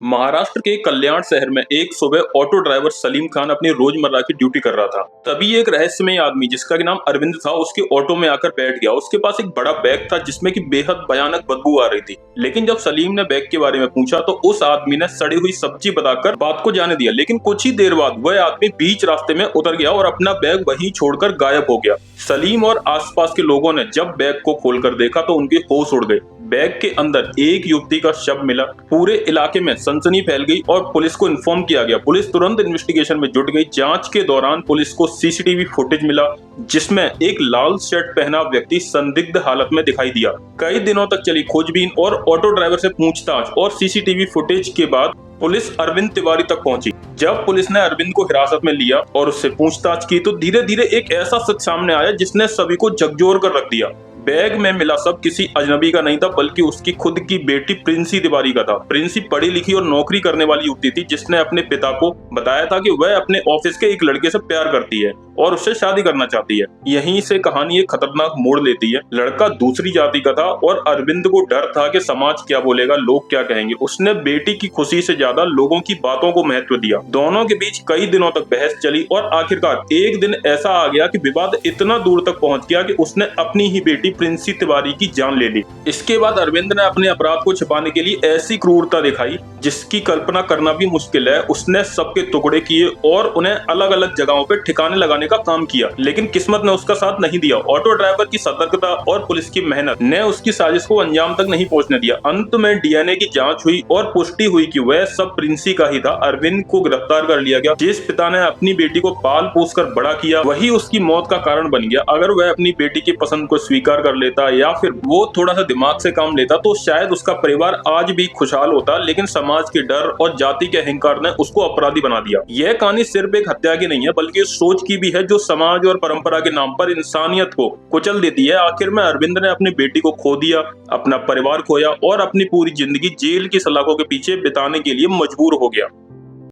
महाराष्ट्र के कल्याण शहर में एक सुबह ऑटो ड्राइवर सलीम खान अपनी रोजमर्रा की ड्यूटी कर रहा था। तभी एक रहस्यमय आदमी जिसका नाम अरविंद था उसके ऑटो में आकर बैठ गया। उसके पास एक बड़ा बैग था जिसमें की बेहद भयानक बदबू आ रही थी। लेकिन जब सलीम ने बैग के बारे में पूछा तो उस आदमी ने सड़ी हुई सब्जी बताकर बात को जाने दिया। लेकिन कुछ ही देर बाद वह आदमी बीच रास्ते में उतर गया और अपना बैग वहीं छोड़कर गायब हो गया। सलीम और आसपास के लोगों ने जब बैग को खोलकर देखा तो उनके होश उड़ गए। बैग के अंदर एक युवती का शव मिला। पूरे इलाके में सनसनी फैल गई और पुलिस को इन्फॉर्म किया गया। पुलिस तुरंत इन्वेस्टिगेशन में जुट गई। जांच के दौरान पुलिस को सीसीटीवी फुटेज मिला जिसमें एक लाल शर्ट पहना व्यक्ति संदिग्ध हालत में दिखाई दिया। कई दिनों तक चली खोजबीन और ऑटो ड्राइवर से पूछताछ और सीसीटीवी फुटेज के बाद पुलिस अरविंद तिवारी तक पहुंची। जब पुलिस ने अरविंद को हिरासत में लिया और उससे पूछताछ की तो धीरे धीरे एक ऐसा सच सामने आया जिसने सभी को झकझोर कर रख दिया। बैग में मिला सब किसी अजनबी का नहीं था बल्कि उसकी खुद की बेटी प्रिंसी तिवारी का था। प्रिंसी पढ़ी लिखी और नौकरी करने वाली युवती थी जिसने अपने पिता को बताया था कि वह अपने ऑफिस के एक लड़के से प्यार करती है और उससे शादी करना चाहती है। यहीं से कहानी एक खतरनाक मोड़ लेती है। लड़का दूसरी जाति का था और अरविंद को डर था कि समाज क्या बोलेगा, लोग क्या कहेंगे। उसने बेटी की खुशी से ज्यादा लोगों की बातों को महत्व दिया। दोनों के बीच कई दिनों तक बहस चली और आखिरकार एक दिन ऐसा आ गया कि विवाद इतना दूर तक पहुंच गया कि उसने अपनी ही बेटी प्रिंसी तिवारी की जान ले ली। इसके बाद अरविंद ने अपने अपराध को छिपाने के लिए ऐसी क्रूरता दिखाई जिसकी कल्पना करना भी मुश्किल है। उसने सबके टुकड़े किए और उन्हें अलग अलग जगहों पर ठिकाने लगाने का काम किया। लेकिन किस्मत ने उसका साथ नहीं दिया। ऑटो ड्राइवर की सतर्कता और पुलिस की मेहनत ने उसकी साजिश को अंजाम तक नहीं पहुंचने दिया। अंत में डीएनए की जांच हुई और पुष्टि हुई कि वह सब प्रिंसी का ही था। अरविंद को गिरफ्तार कर लिया गया। जिस पिता ने अपनी बेटी को पाल पोस कर बड़ा किया वही उसकी मौत का कारण बन गया। अगर वह अपनी बेटी की पसंद को स्वीकार कर लेता या फिर वो थोड़ा सा दिमाग से काम लेता तो शायद उसका परिवार आज भी खुशहाल होता। लेकिन समाज के डर और जाति के अहंकार ने उसको अपराधी बना दिया। यह कहानी सिर्फ एक हत्या की नहीं है बल्कि सोच की भी है जो समाज और परंपरा के नाम पर इंसानियत को कुचल देती है। आखिर में अरविंद ने अपनी बेटी को खो दिया, अपना परिवार खोया और अपनी पूरी जिंदगी जेल की सलाखों के पीछे बिताने के लिए मजबूर हो गया।